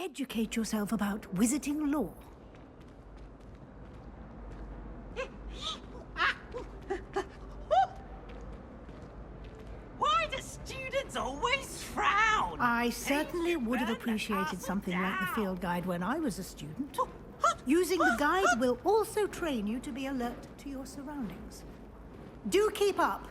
educate yourself about wizarding lore. Why do students always frown? I certainly would have appreciated something like the field guide when I was a student. Using the guide will also train you to be alert to your surroundings. Do keep up.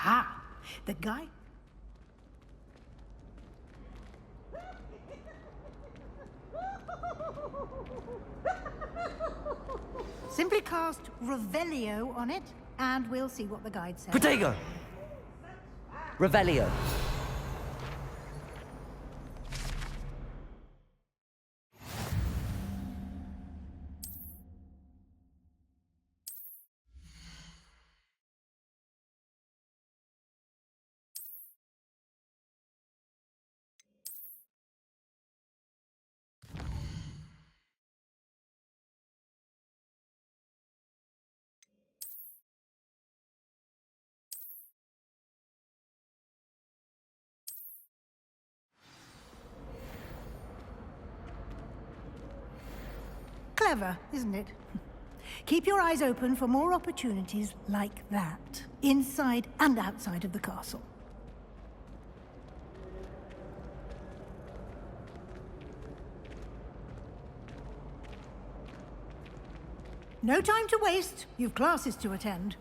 Ah, the guide. Simply cast Revelio on it, and we'll see what the guide says. Protego! Revelio. Clever, isn't it? Keep your eyes open for more opportunities like that, inside and outside of the castle. No time to waste. You've classes to attend.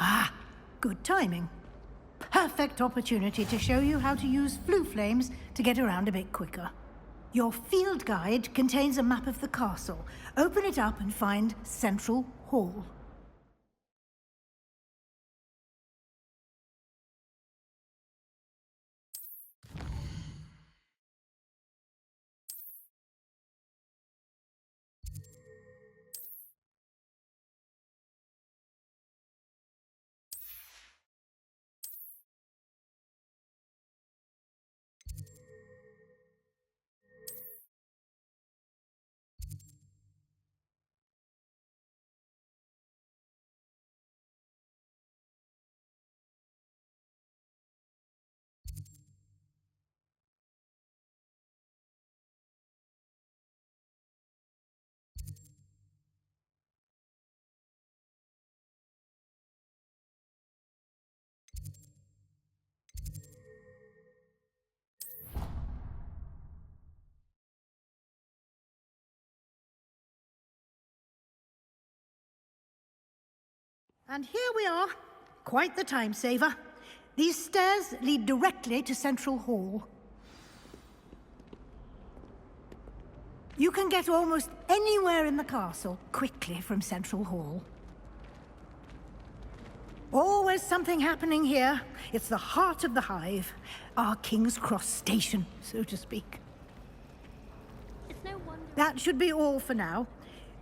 Ah, good timing. Perfect opportunity to show you how to use flue flames to get around a bit quicker. Your field guide contains a map of the castle. Open it up and find Central Hall. And here we are. Quite the time saver. These stairs lead directly to Central Hall. You can get almost anywhere in the castle quickly from Central Hall. Always something happening here. It's the heart of the Hive. Our King's Cross station, so to speak. It's no wonder. That should be all for now.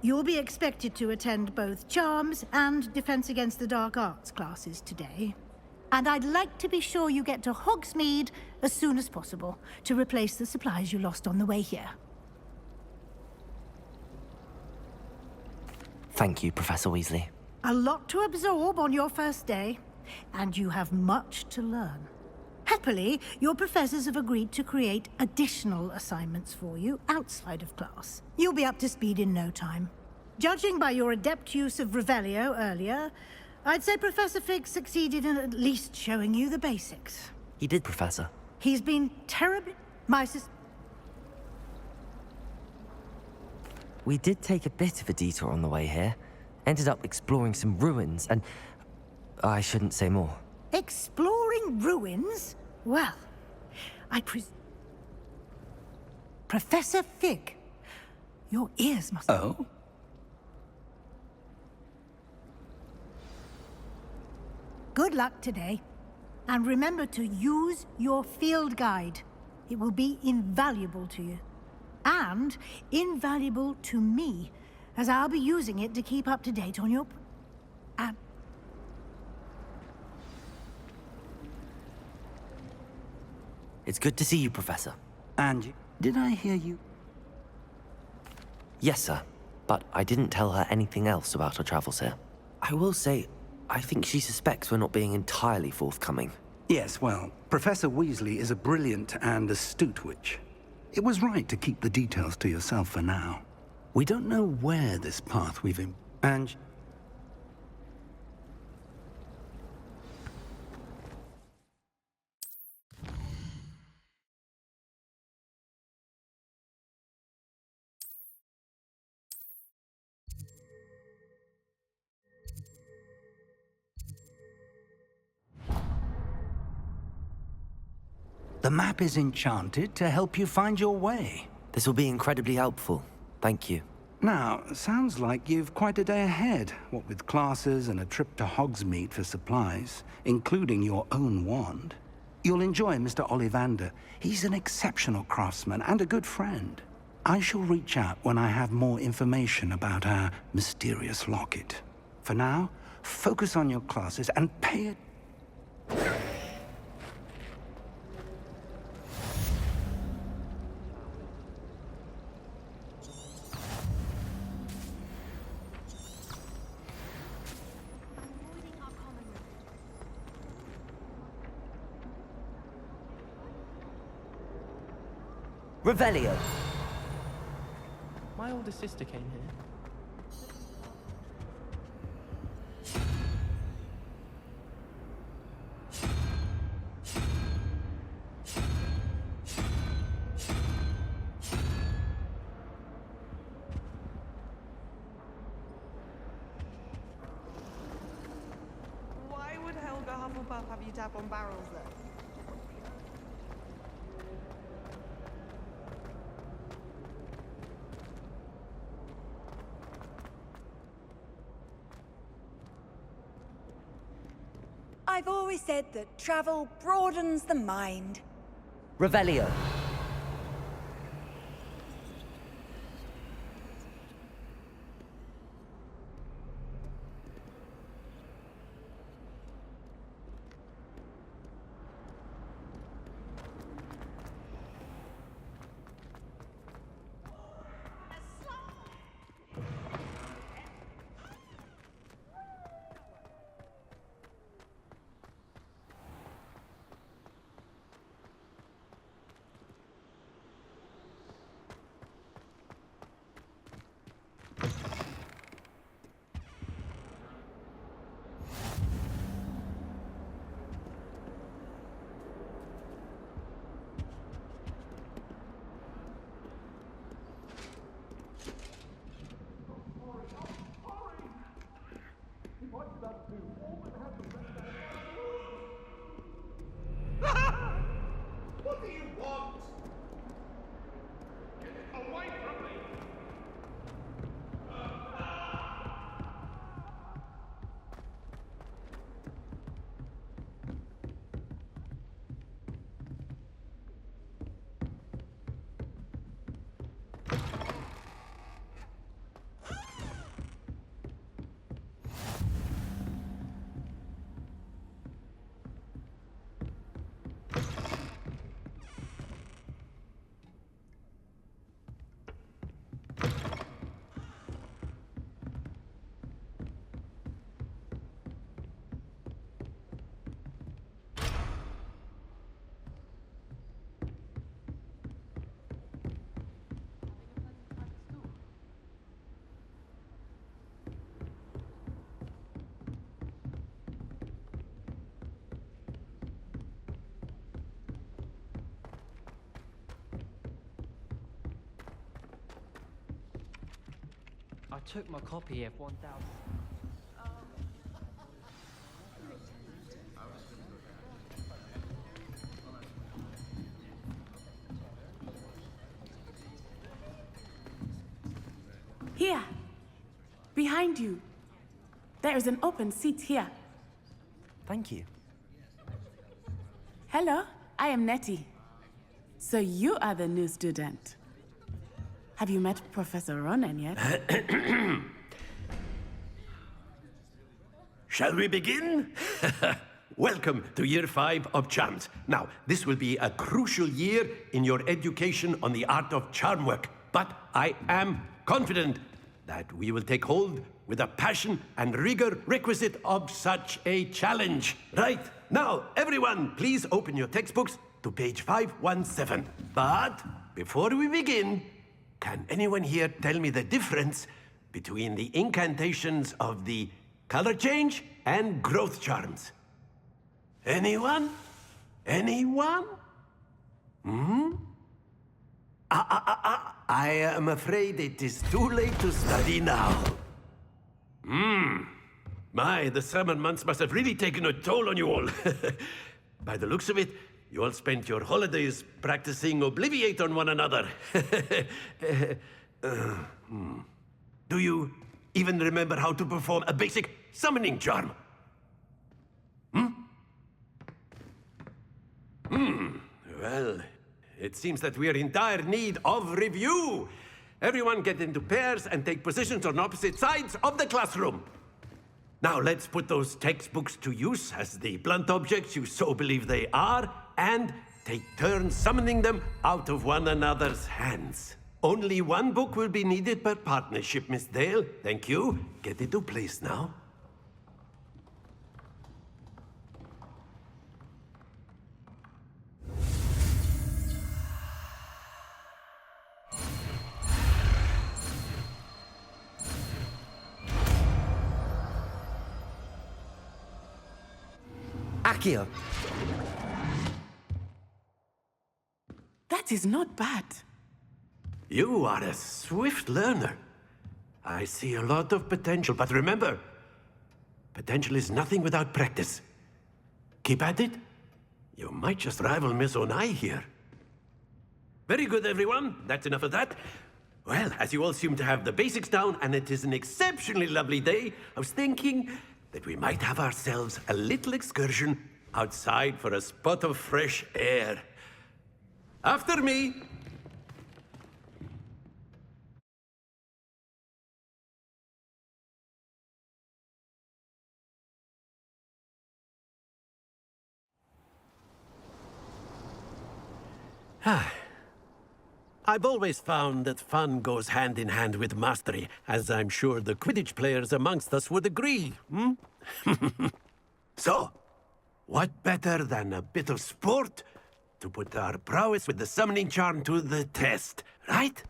You'll be expected to attend both Charms and Defense Against the Dark Arts classes today. And I'd like to be sure you get to Hogsmeade as soon as possible to replace the supplies you lost on the way here. Thank you, Professor Weasley. A lot to absorb on your first day, and you have much to learn. Happily, your professors have agreed to create additional assignments for you outside of class. You'll be up to speed in no time. Judging by your adept use of Revelio earlier, I'd say Professor Fig succeeded in at least showing you the basics. He did, Professor. He's been terribly... We did take a bit of a detour on the way here. Ended up exploring some ruins, and I shouldn't say more. Exploring ruins? Well, Professor Fig, your ears must... Oh? Good luck today. And remember to use your field guide. It will be invaluable to you. And invaluable to me, as I'll be using it to keep up to date on your... It's good to see you, Professor. And did I hear you? Yes, sir. But I didn't tell her anything else about her travels here. I will say, I think she suspects we're not being entirely forthcoming. Yes, well, Professor Weasley is a brilliant and astute witch. It was right to keep the details to yourself for now. We don't know where this path we've in... And... The map is enchanted to help you find your way. This will be incredibly helpful. Thank you. Now, sounds like you've quite a day ahead, what with classes and a trip to Hogsmeade for supplies, including your own wand. You'll enjoy Mr. Ollivander. He's an exceptional craftsman and a good friend. I shall reach out when I have more information about our mysterious locket. For now, focus on your classes and pay it. Revelio! My older sister came here. Why would Helga Hufflepuff have you tap on barrels then? I've always said that travel broadens the mind. Revelio! What do you want? Get away from me! I took my copy of 1000. Here, behind you. There is an open seat here. Thank you. Hello, I am Nettie. So you are the new student. Have you met Professor Ronan yet? Shall we begin? welcome to year 5 of charms. Now, this will be a crucial year in your education on the art of charm work, but I am confident that we will take hold with the passion and rigor requisite of such a challenge. Right, now, everyone, please open your textbooks to page 517. But before we begin, can anyone here tell me the difference between the incantations of the color change and growth charms? Anyone? Anyone? I am afraid it is too late to study now. My, the summer months must have really taken a toll on you all. By the looks of it, you all spent your holidays practicing Obliviate on one another. Do you even remember how to perform a basic summoning charm? Well, it seems that we are in dire need of review. Everyone get into pairs and take positions on opposite sides of the classroom. Now let's put those textbooks to use as the blunt objects you so believe they are, and take turns summoning them out of one another's hands. Only one book will be needed per partnership, Miss Dale. Thank you. Get into place now. Accio! That is not bad. You are a swift learner. I see a lot of potential, but remember, potential is nothing without practice. Keep at it. You might just rival Miss Onai here. Very good, everyone. That's enough of that. Well, as you all seem to have the basics down, and it is an exceptionally lovely day, I was thinking that we might have ourselves a little excursion outside for a spot of fresh air. After me. I've always found that fun goes hand in hand with mastery, as I'm sure the Quidditch players amongst us would agree, So, what better than a bit of sport to put our prowess with the summoning charm to the test, right?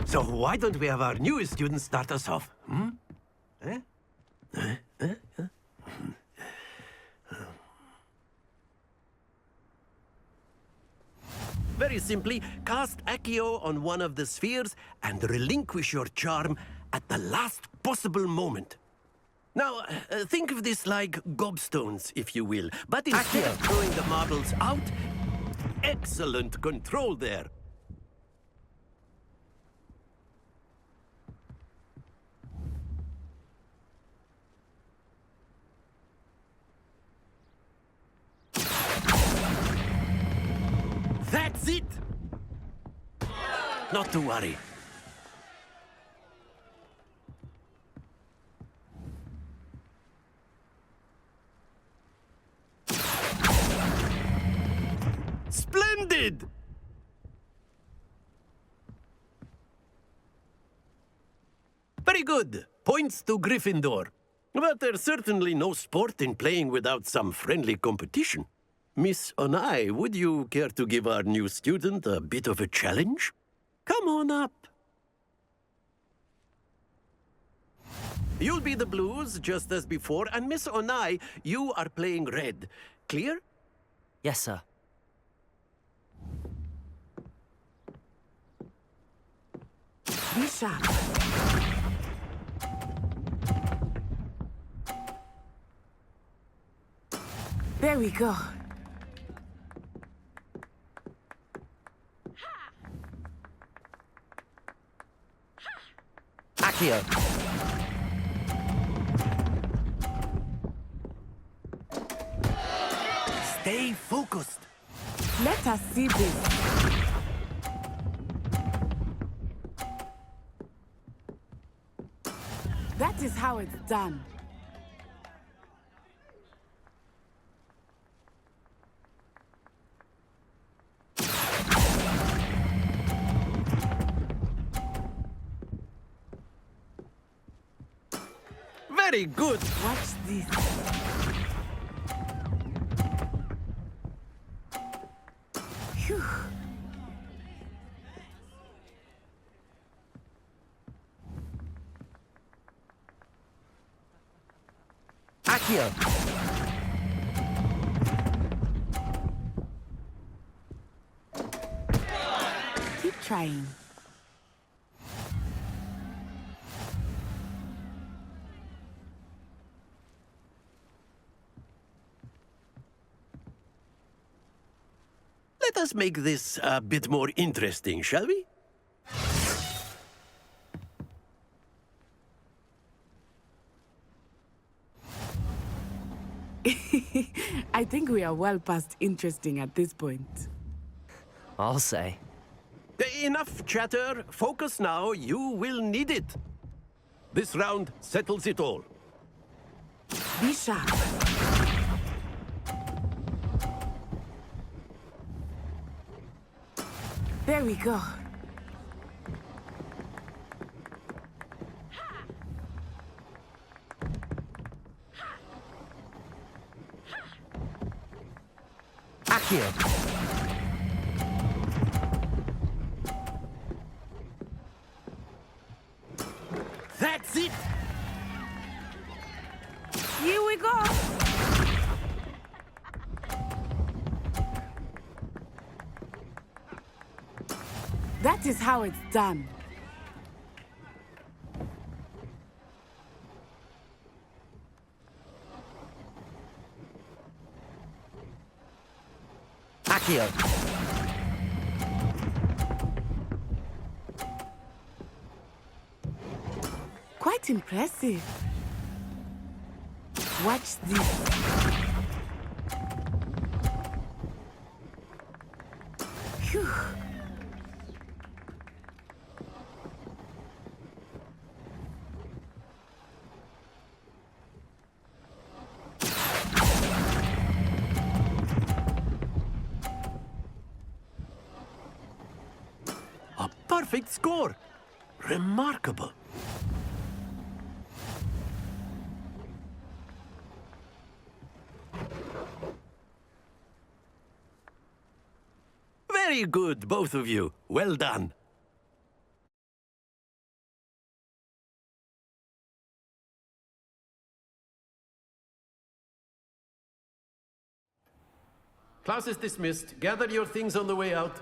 So why don't we have our newest student start us off? Very simply, cast Accio on one of the spheres and relinquish your charm at the last possible moment. Now, think of this like gobstones, if you will. But instead of throwing the marbles out, excellent control there. That's it! Not to worry. Splendid! Very good. Points to Gryffindor. But there's certainly no sport in playing without some friendly competition. Miss Onai, would you care to give our new student a bit of a challenge? Come on up. You'll be the blues, just as before, and Miss Onai, you are playing red. Clear? Yes, sir. Be sharp. There we go. Accio! Stay focused. Let us see this. That is how it's done. Very good. Watch this. Phew. Accio! Keep trying. Let us make this a bit more interesting, shall we? I think we are well past interesting at this point. I'll say. Enough chatter. Focus now. You will need it. This round settles it all. Be sharp. There we go. Accio! That's it. Here we go. That is how it's done. Accio! Quite impressive. Watch this. Phew. A perfect score. Remarkable. Very good, both of you. Well done. Class is dismissed. Gather your things on the way out.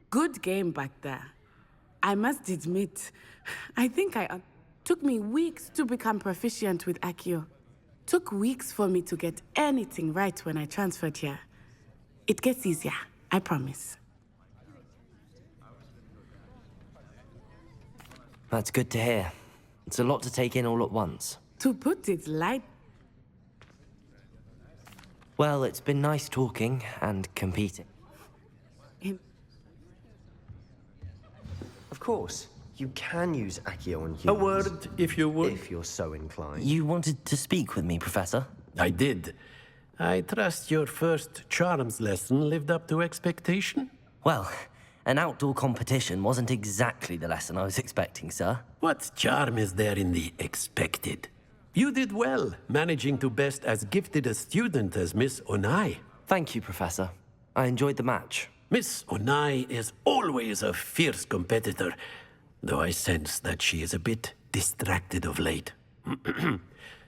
Good game back there. I must admit, I think took me weeks to become proficient with Accio. Took weeks for me to get anything right when I transferred here. It gets easier, I promise. That's good to hear. It's a lot to take in all at once. To put it light, Well, it's been nice talking and competing. Of course, you can use Accio on humans. A word, if you would. If you're so inclined. You wanted to speak with me, Professor? I did. I trust your first charms lesson lived up to expectation? Well, an outdoor competition wasn't exactly the lesson I was expecting, sir. What charm is there in the expected? You did well, managing to best as gifted a student as Miss Onai. Thank you, Professor. I enjoyed the match. Miss Onai is always a fierce competitor, though I sense that she is a bit distracted of late.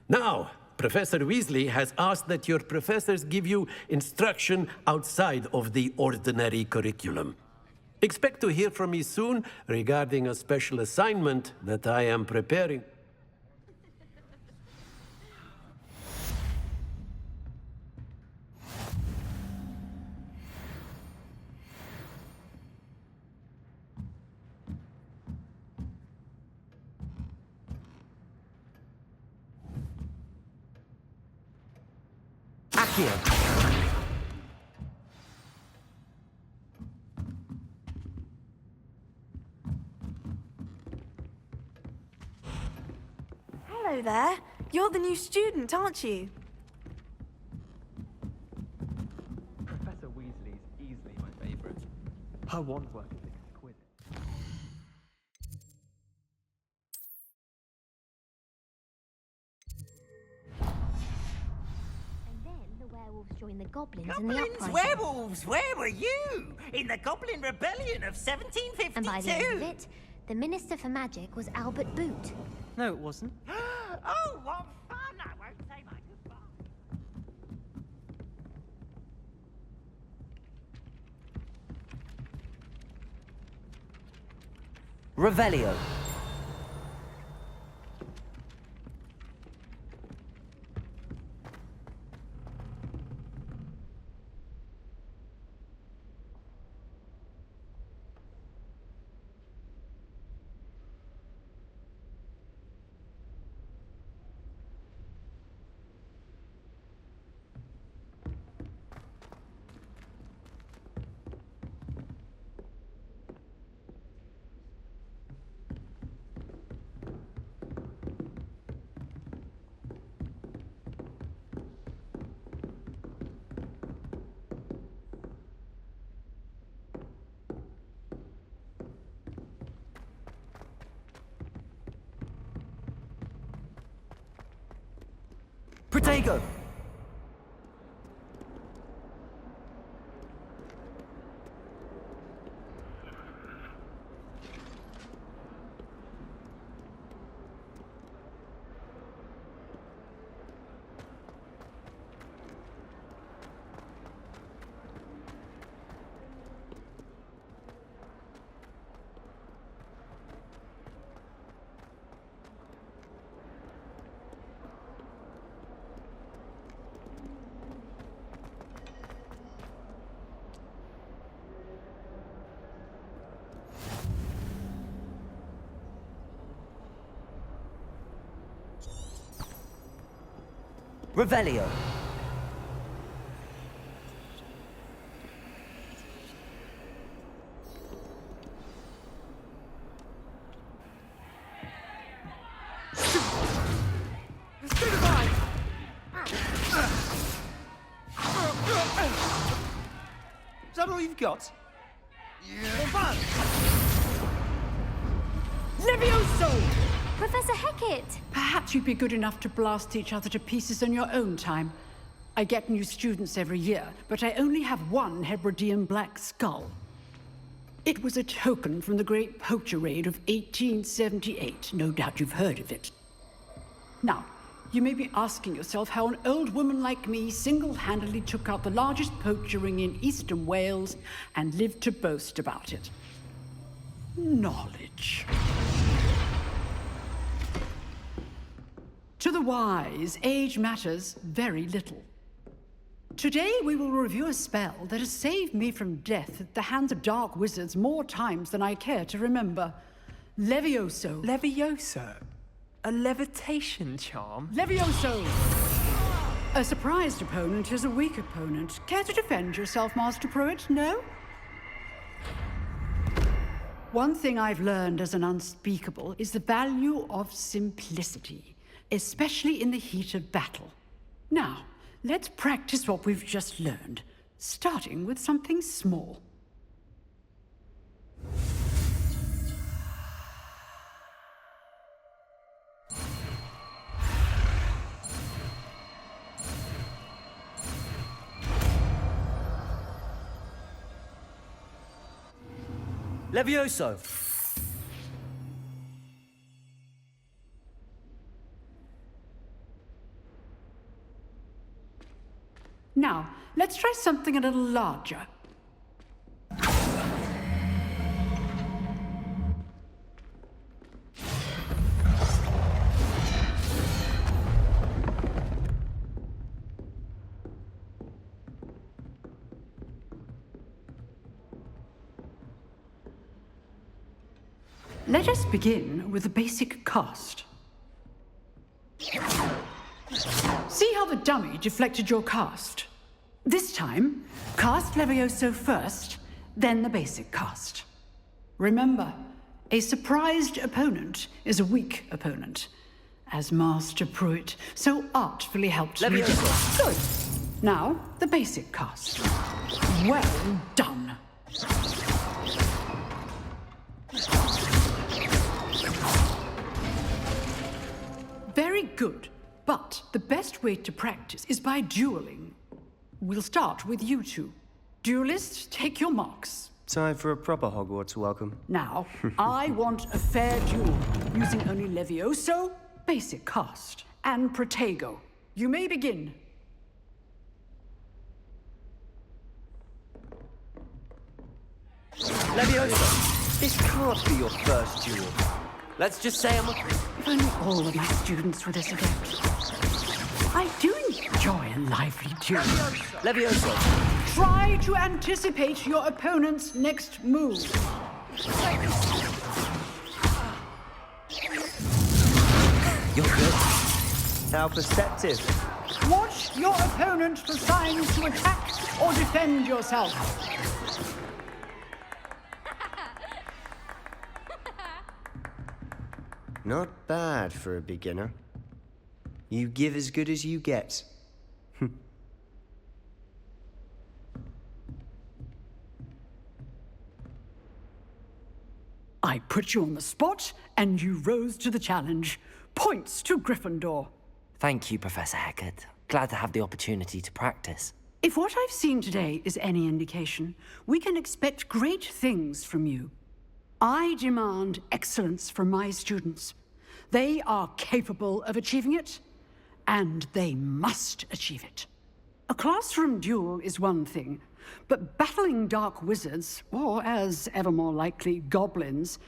Now, Professor Weasley has asked that your professors give you instruction outside of the ordinary curriculum. Expect to hear from me soon regarding a special assignment that I am preparing. Accio. Hello there. You're the new student, aren't you? Professor Weasley's easily my favourite. Her wand work is exquisite. And then the werewolves joined the goblins in the Goblins, uprising. werewolves, where were you? In the Goblin Rebellion of 1752? And by the end of it, the Minister for Magic was Albert Boot. No, it wasn't. Oh, what fun! I won't say my goodbye. Revelio. Protego! Revelio. Is that all you've got? Levioso! Professor Hecat! Perhaps you'd be good enough to blast each other to pieces in your own time. I get new students every year, but I only have one Hebridean black skull. It was a token from the Great Poacher Raid of 1878. No doubt you've heard of it. Now, you may be asking yourself how an old woman like me single-handedly took out the largest poacher ring in eastern Wales and lived to boast about it. Knowledge. To the wise, age matters very little. Today we will review a spell that has saved me from death at the hands of dark wizards more times than I care to remember. Levioso. Levioso? A levitation charm? Levioso! A surprised opponent is a weak opponent. Care to defend yourself, Master Pruitt? No? One thing I've learned as an unspeakable is the value of simplicity, especially in the heat of battle. Now, let's practice what we've just learned, starting with something small. Levioso! Now, let's try something a little larger. Let us begin with the basic cast. See how the dummy deflected your cast? This time, cast Levioso first, then the basic cast. Remember, a surprised opponent is a weak opponent, as Master Pruitt so artfully helped me. Levioso! Good. Now, the basic cast. Well done. Very good. But the best way to practice is by dueling. We'll start with you two. Duelists, take your marks. Time for a proper Hogwarts welcome. Now, I want a fair duel, using only Levioso, basic cast, and Protego. You may begin. Levioso, this can't be your first duel. Let's just say I'm a... If only all of my students were this adept. I do enjoy a lively duel. Levioso! Try to anticipate your opponent's next move. You're good. How perceptive. Watch your opponent for signs to attack or defend yourself. Not bad for a beginner. You give as good as you get. I put you on the spot, and you rose to the challenge. Points to Gryffindor. Thank you, Professor Hecat. Glad to have the opportunity to practice. If what I've seen today is any indication, we can expect great things from you. I demand excellence from my students. They are capable of achieving it, and they must achieve it. A classroom duel is one thing, but battling dark wizards, or as ever more likely, goblins,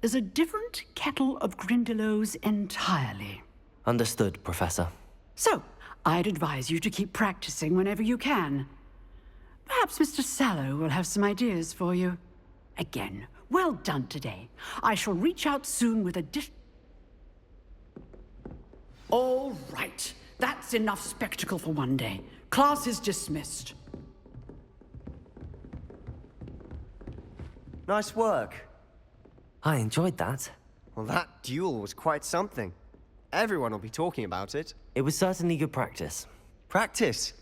is a different kettle of Grindylows entirely. Understood, Professor. So, I'd advise you to keep practicing whenever you can. Perhaps Mr. Sallow will have some ideas for you. Again, well done today. I shall reach out soon with a All right. That's enough spectacle for one day. Class is dismissed. Nice work. I enjoyed that. Well, that duel was quite something. Everyone will be talking about it. It was certainly good practice. Practice?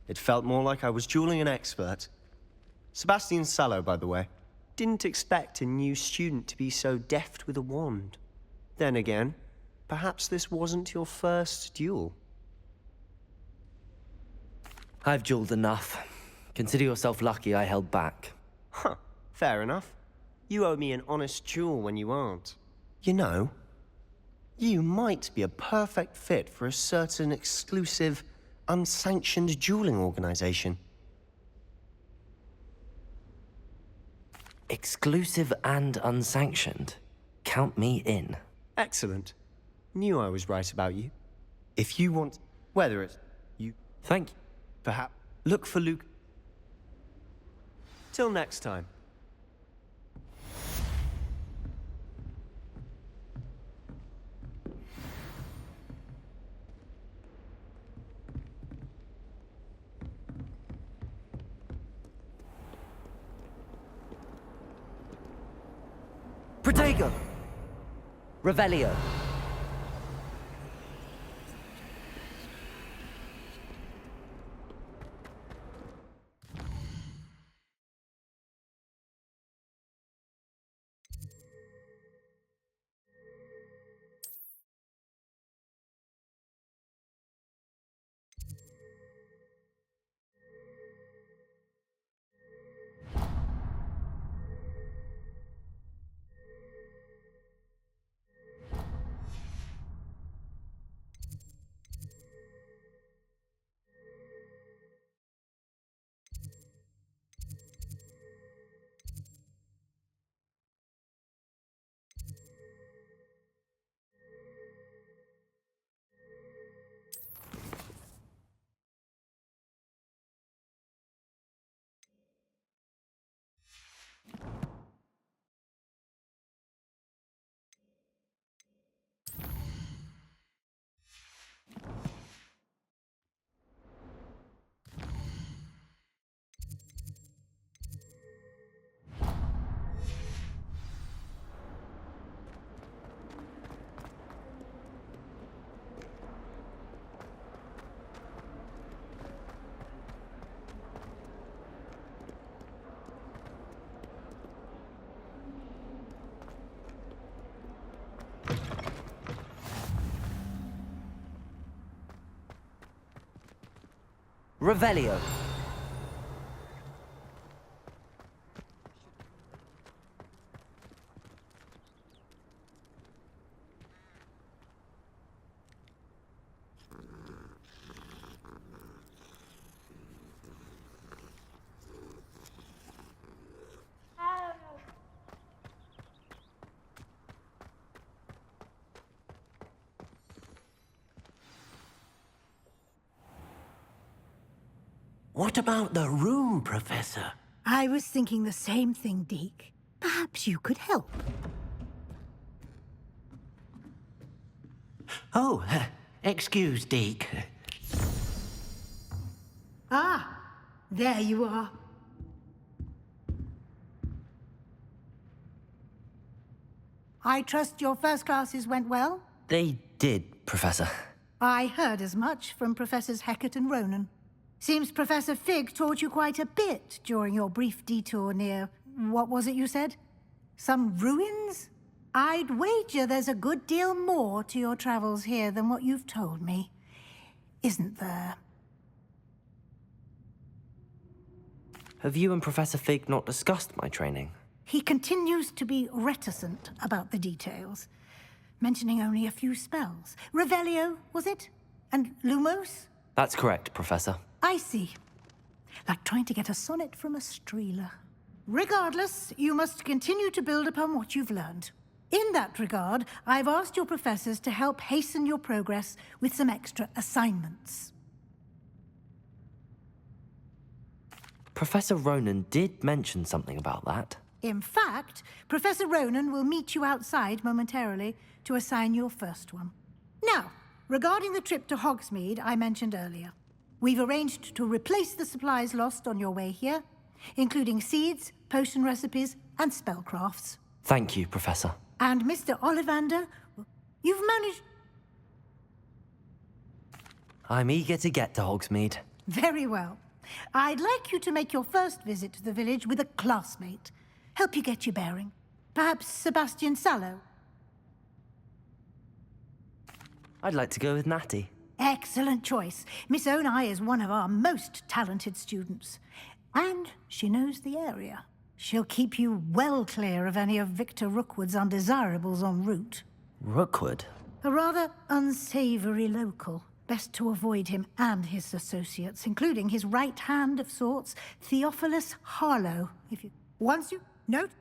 It felt more like I was dueling an expert. Sebastian Sallow, by the way. Didn't expect a new student to be so deft with a wand. Then again, perhaps this wasn't your first duel. I've dueled enough. Consider yourself lucky I held back. Huh, fair enough. You owe me an honest duel when you aren't. You know, you might be a perfect fit for a certain exclusive, unsanctioned dueling organization. Exclusive and unsanctioned. Count me in. Excellent. Knew I was right about you. If you want... whether it's... you... Thank you. Perhaps look for Luke. Till next time. Protego! Revelio! Revelio. What about the room, Professor? I was thinking the same thing, Deke. Perhaps you could help. Oh, excuse, Deke. Ah, there you are. I trust your first classes went well? They did, Professor. I heard as much from Professors Hecat and Ronan. Seems Professor Fig taught you quite a bit during your brief detour near... what was it you said? Some ruins? I'd wager there's a good deal more to your travels here than what you've told me. Isn't there? Have you and Professor Fig not discussed my training? He continues to be reticent about the details, mentioning only a few spells. Revelio, was it? And Lumos? That's correct, Professor. I see. Like trying to get a sonnet from a streeler. Regardless, you must continue to build upon what you've learned. In that regard, I've asked your professors to help hasten your progress with some extra assignments. Professor Ronan did mention something about that. In fact, Professor Ronan will meet you outside momentarily to assign your first one. Now, regarding the trip to Hogsmeade I mentioned earlier, we've arranged to replace the supplies lost on your way here, including seeds, potion recipes, and spellcrafts. Thank you, Professor. And Mr. Ollivander, you've managed... I'm eager to get to Hogsmeade. Very well. I'd like you to make your first visit to the village with a classmate. Help you get your bearing. Perhaps Sebastian Sallow. I'd like to go with Natty. Excellent choice. Miss Onai is one of our most talented students. And she knows the area. She'll keep you well clear of any of Victor Rookwood's undesirables en route. Rookwood? A rather unsavory local. Best to avoid him and his associates, including his right hand of sorts, Theophilus Harlow. If you... Once you... Note...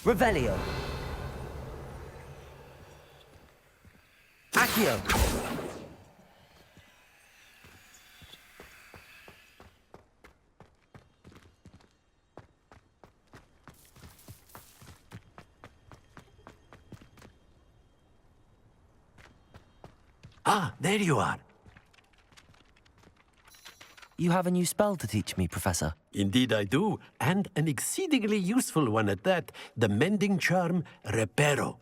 Revelio. Accio. Ah, there you are. You have a new spell to teach me, Professor. Indeed I do, and an exceedingly useful one at that. The mending charm, Reparo.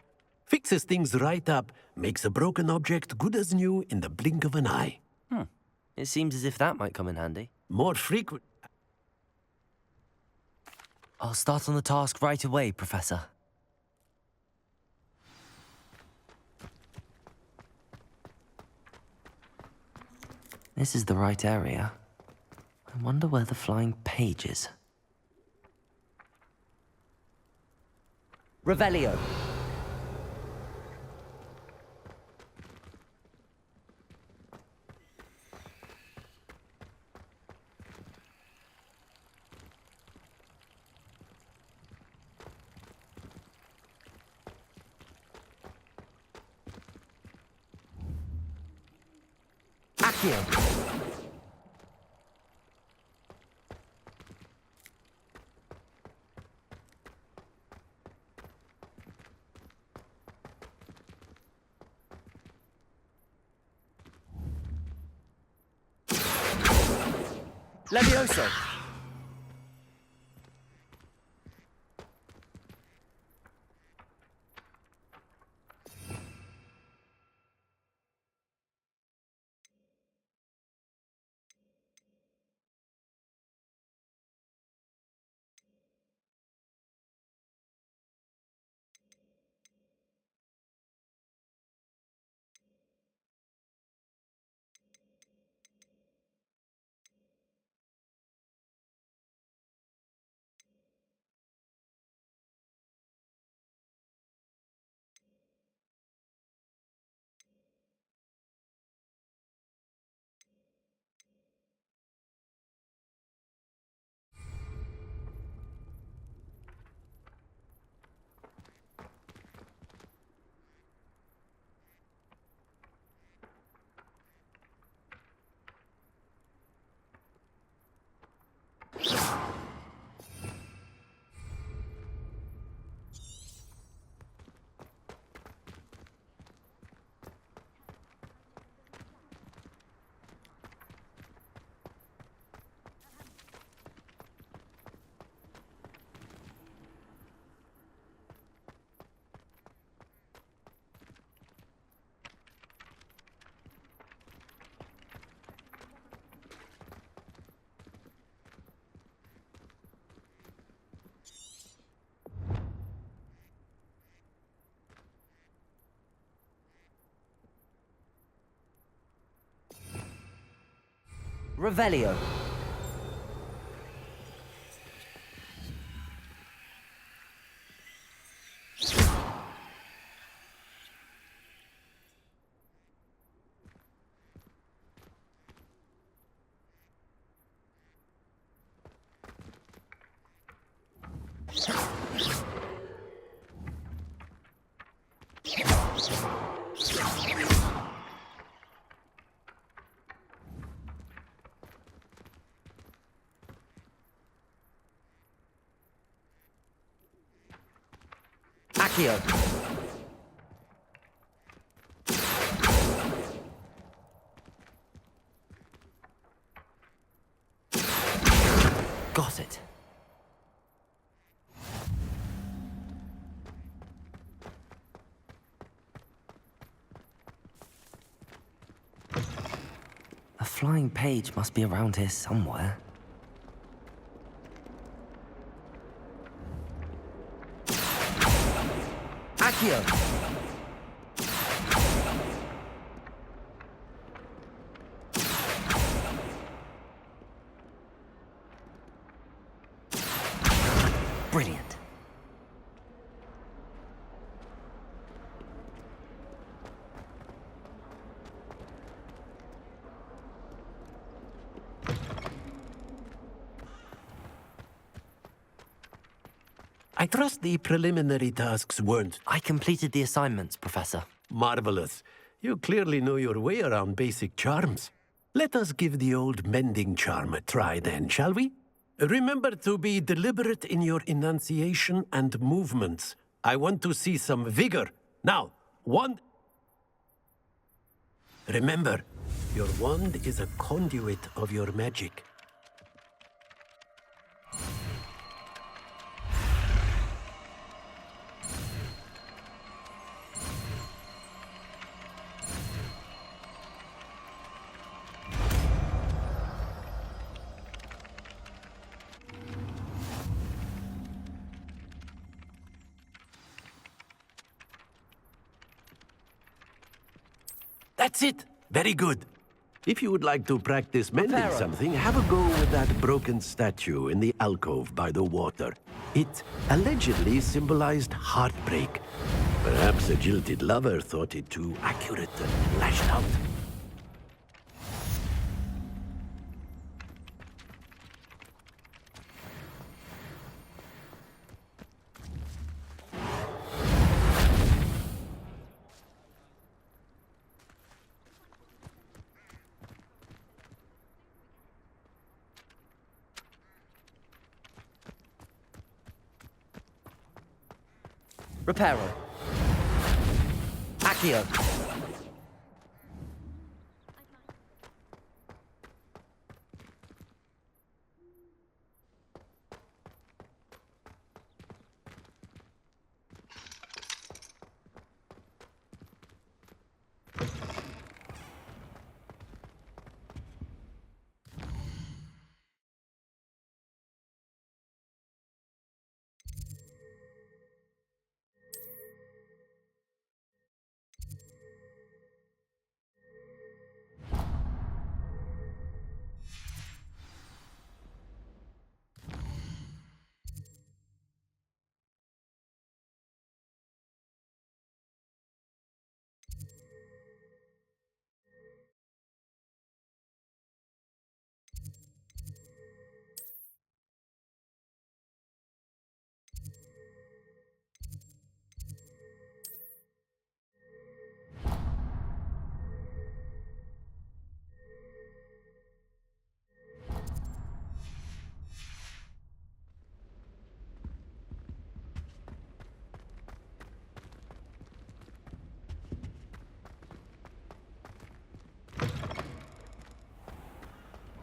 Fixes things right up, makes a broken object good as new in the blink of an eye. It seems as if that might come in handy. More frequent... I'll start on the task right away, Professor. This is the right area. I wonder where the flying page is. Revelio. Accio. Levioso. Revelio. Accio. Got it. A flying page must be around here somewhere. Accio! Brilliant. I trust the preliminary tasks weren't... I completed the assignments, Professor. Marvelous. You clearly know your way around basic charms. Let us give the old mending charm a try then, shall we? Remember to be deliberate in your enunciation and movements. I want to see some vigor. Now, wand... Remember, your wand is a conduit of your magic. That's it. Very good. If you would like to practice mending something, have a go with that broken statue in the alcove by the water. It allegedly symbolized heartbreak. Perhaps a jilted lover thought it too accurate and lashed out. Reparo. Accio.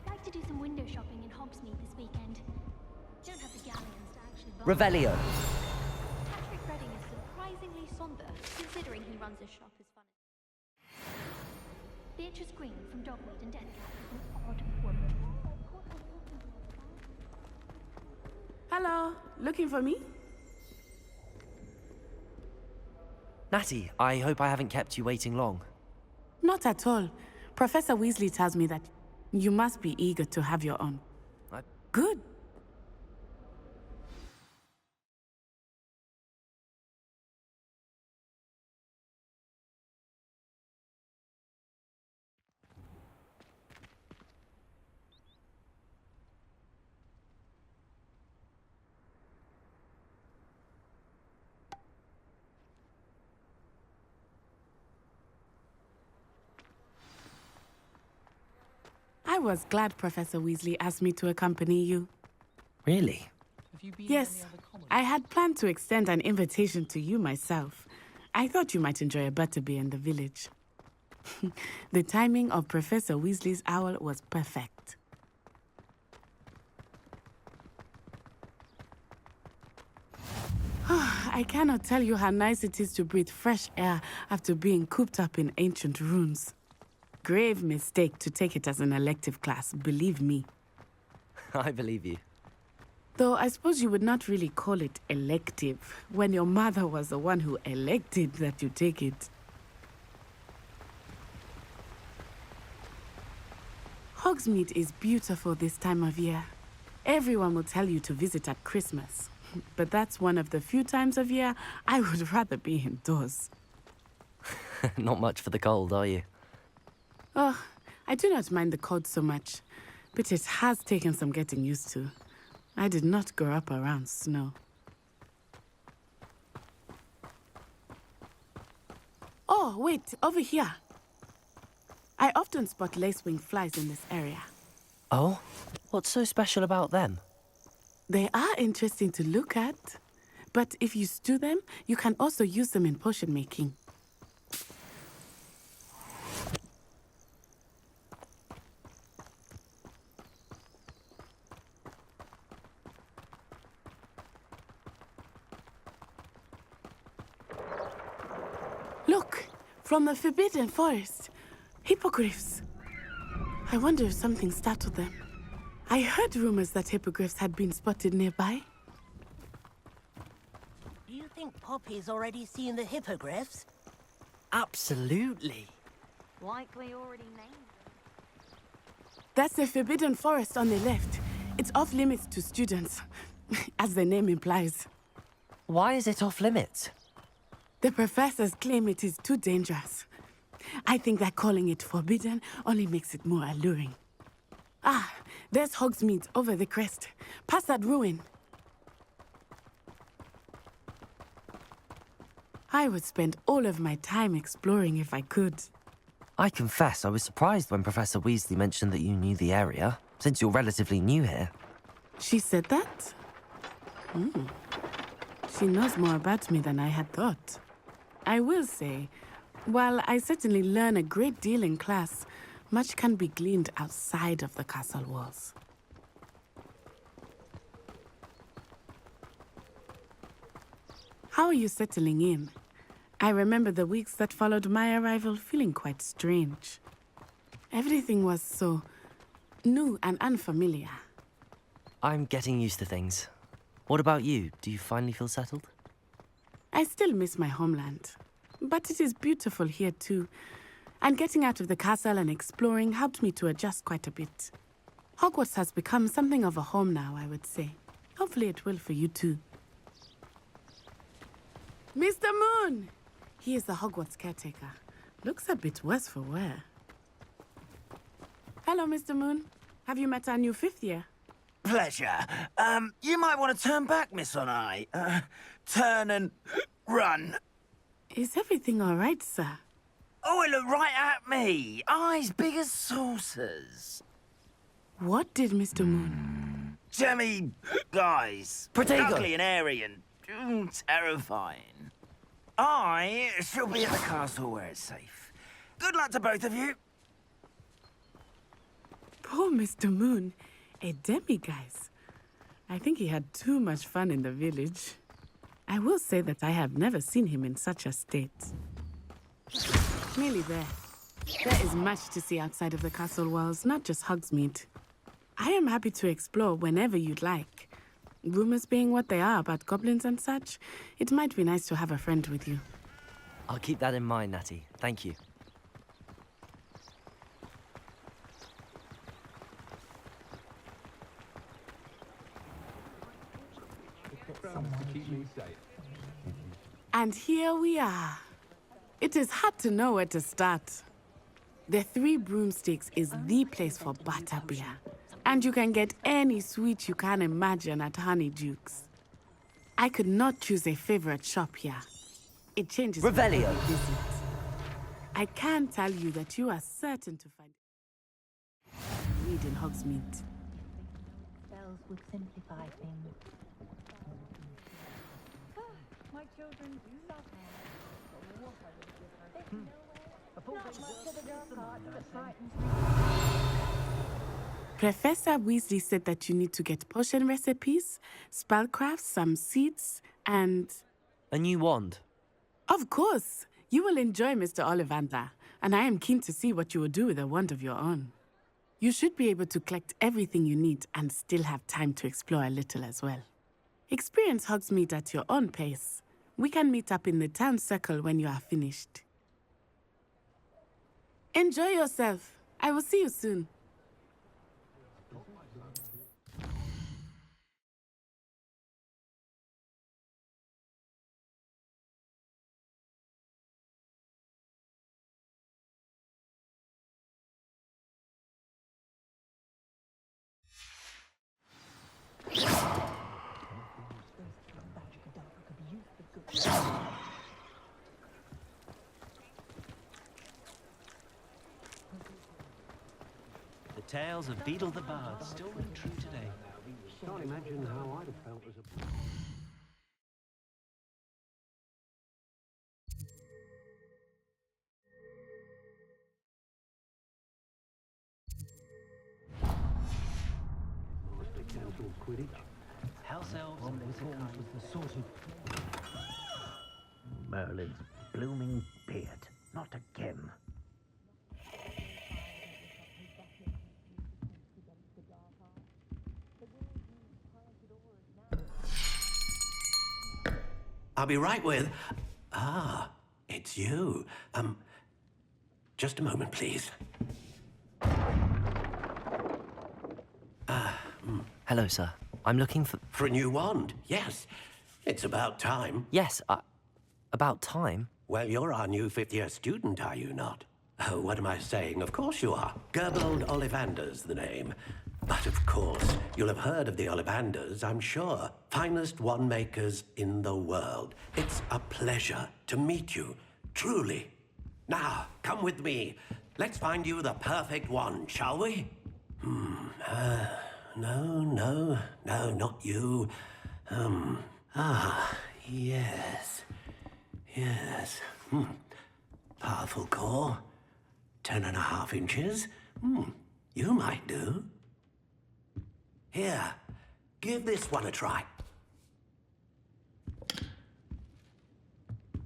I'd like to do some window shopping in Hogsmeade this weekend. Don't have the galleons to actually buy. Revelio. Patrick Redding is surprisingly somber, considering he runs a shop as fun as... Beatrice Green from Dogmeat and Deathcap is an odd woman. Hello, looking for me? Natty, I hope I haven't kept you waiting long. Not at all. Professor Weasley tells me that you must be eager to have your own. Good. I was glad Professor Weasley asked me to accompany you. Really? Yes, I had planned to extend an invitation to you myself. I thought you might enjoy a butterbeer in the village. The timing of Professor Weasley's owl was perfect. I cannot tell you how nice it is to breathe fresh air after being cooped up in ancient ruins. Grave mistake to take it as an elective class, believe me. I believe you. Though I suppose you would not really call it elective when your mother was the one who elected that you take it. Hogsmeade is beautiful this time of year. Everyone will tell you to visit at Christmas. But that's one of the few times of year I would rather be indoors. Not much for the cold, are you? Oh, I do not mind the cold so much, but it has taken some getting used to. I did not grow up around snow. Oh, wait, over here. I often spot lacewing flies in this area. Oh? What's so special about them? They are interesting to look at, but if you stew them, you can also use them in potion making. Look, from the Forbidden Forest, hippogriffs. I wonder if something startled them. I heard rumors that hippogriffs had been spotted nearby. Do you think Poppy's already seen the hippogriffs? Absolutely. Likely already named them. That's the Forbidden Forest on the left. It's off limits to students, as the name implies. Why is it off limits? The professors claim it is too dangerous. I think that calling it forbidden only makes it more alluring. Ah, there's Hogsmeade over the crest. Past that ruin. I would spend all of my time exploring if I could. I confess I was surprised when Professor Weasley mentioned that you knew the area, since you're relatively new here. She said that? she knows more about me than I had thought. I will say, while I certainly learn a great deal in class, much can be gleaned outside of the castle walls. How are you settling in? I remember the weeks that followed my arrival feeling quite strange. Everything was so new and unfamiliar. I'm getting used to things. What about you? Do you finally feel settled? I still miss my homeland, but it is beautiful here too. And getting out of the castle and exploring helped me to adjust quite a bit. Hogwarts has become something of a home now, I would say. Hopefully it will for you too. Mr. Moon! He is the Hogwarts caretaker. Looks a bit worse for wear. Hello, Mr. Moon. Have you met our new 5th year? Pleasure. You might want to turn back, Miss Onai. Turn and run. Is everything all right, sir? Oh, it looked right at me. Eyes big as saucers. What did Mr. Moon? Jemmy guys. Protego. Ugly and airy and terrifying. I shall be at the castle where it's safe. Good luck to both of you. Poor Mr. Moon. A demiguise. I think he had too much fun in the village. I will say that I have never seen him in such a state. Nearly there. There is much to see outside of the castle walls, not just Hogsmeade. I am happy to explore whenever you'd like. Rumors being what they are about goblins and such, it might be nice to have a friend with you. I'll keep that in mind, Natty. Thank you. And here we are. It is hard to know where to start. The Three Broomsticks is the place for butterbeer. And you can get any sweet you can imagine at Honeydukes. I could not choose a favorite shop here. It changes Revelio. Visit. I can tell you that you are certain to find read in Hogsmeade. Spells would simplify things. My children do love her. What I would give her. Not much of the dark art that frightens me. Professor Weasley said that you need to get potion recipes, spellcrafts, some seeds, and... A new wand. Of course! You will enjoy Mr. Ollivander, and I am keen to see what you will do with a wand of your own. You should be able to collect everything you need and still have time to explore a little as well. Experience Hogsmeade at your own pace. We can meet up in the town circle when you are finished. Enjoy yourself. I will see you soon. The tales of Beedle the Bard still ring true today. Can't imagine how I'd have felt as a... Council Quidditch. House elves and wizards was the sort of... Merlin's blooming beard. Not again. I'll be right with... Ah, it's you. Just a moment, please. Hello, sir. I'm looking for... For a new wand, yes. It's about time. Yes, about time? Well, you're our new 5th-year student, are you not? Oh, what am I saying? Of course you are. Gerbold Ollivander's the name. But of course, you'll have heard of the Ollivanders, I'm sure. Finest wand makers in the world. It's a pleasure to meet you, truly. Now, come with me. Let's find you the perfect wand, shall we? No, not you. Yes. Yes. Powerful core. 10.5 inches. You might do. Here, give this one a try.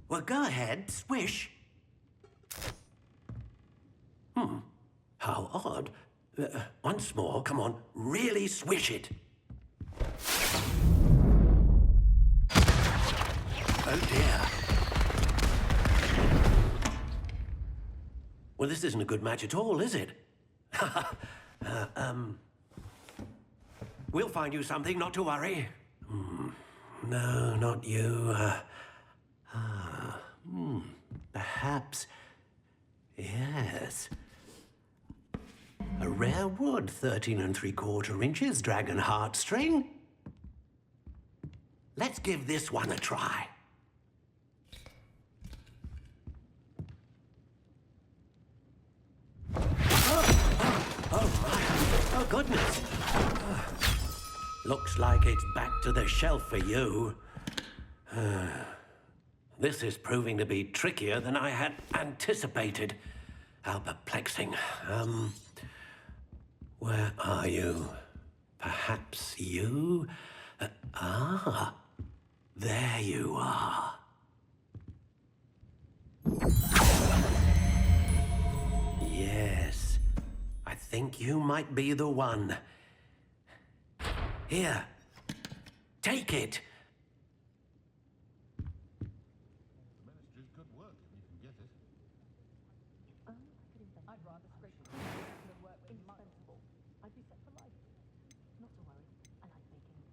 Well, go ahead, swish. How odd. Once more, come on, really swish it. Oh dear. Well, this isn't a good match at all, is it? We'll find you something, not to worry. No, not you. Perhaps. Yes. A rare wood, 13 3/4 inches, dragon heartstring. Let's give this one a try. Oh my. Oh, goodness. Looks like it's back to the shelf for you. This is proving to be trickier than I had anticipated. How perplexing. Where are you? Perhaps you? There you are. Yes, I think you might be the one. Here, take it. Ministry's good work if you can get it. I'd rather scrape the work indispensable. I'd be set for life. Not to worry. I like baking.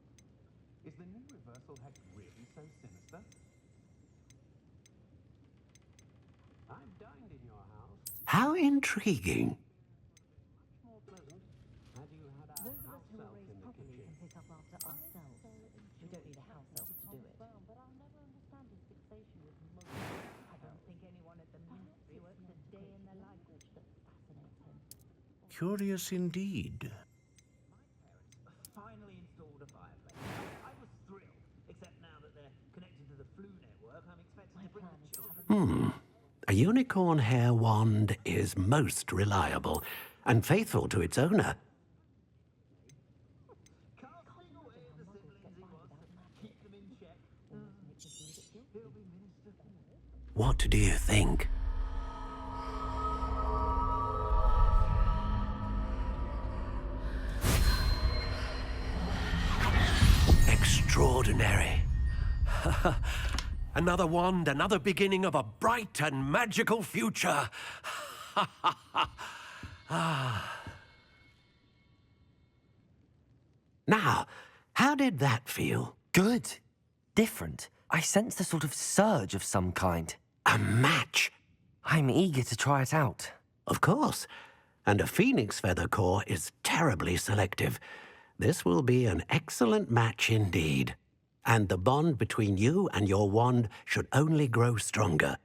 Is the new reversal hex really so sinister? I've dined in your house. How intriguing. More pleasant. Had you had our Those of us house who are elf raised in the properly kitchen? can pick up after ourselves. We don't need a house elf to do it. But I'll never understand his fixation with most. I don't think anyone at the ministry works a day in their life which that fascinates him. Curious indeed. Finally installed a fireplace. I was thrilled, except now that they're connected to the flu network, I'm expected to bring the children. A unicorn hair wand is most reliable and faithful to its owner. Casting away the siblings he wants to keep them in check. He'll be minister for me. What do you think? Extraordinary. Another wand, another beginning of a bright and magical future. Now, how did that feel? Good. Different. I sense a sort of surge of some kind. A match? I'm eager to try it out. Of course. And a phoenix feather core is terribly selective. This will be an excellent match indeed. And the bond between you and your wand should only grow stronger.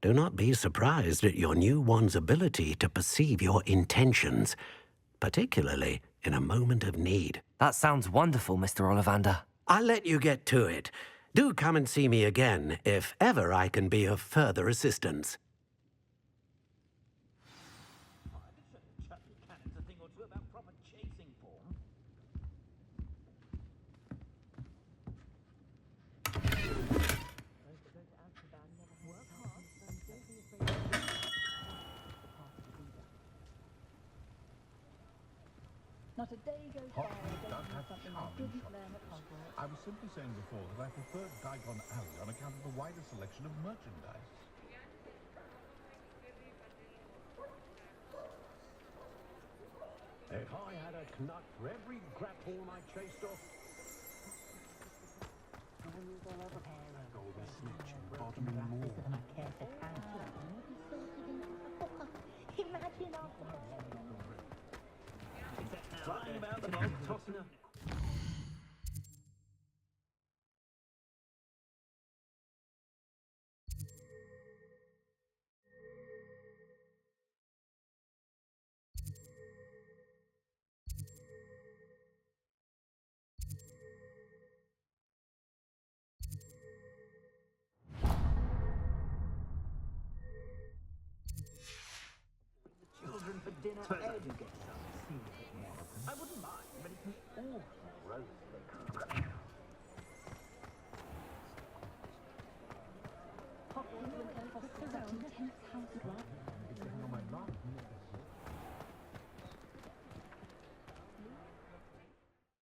Do not be surprised at your new wand's ability to perceive your intentions, particularly in a moment of need. That sounds wonderful, Mr. Ollivander. I'll let you get to it. Do come and see me again if ever I can be of further assistance. Chuck your cannons a thing or two about proper chasing form. Not a day goes by I don't know something I didn't learn at Hogwarts. I was simply saying before that I preferred Diagon Alley on account of the wider selection of merchandise. If I had a knut for every grapehorn I chased off, golden snitch and bottom more. Imagine our Flying about the bog, tossing a... dinner Ed gets up to see a bit more. I wouldn't mind, but it's an awful roast they cook. Hogwarts will go for such intense housework. On my last meal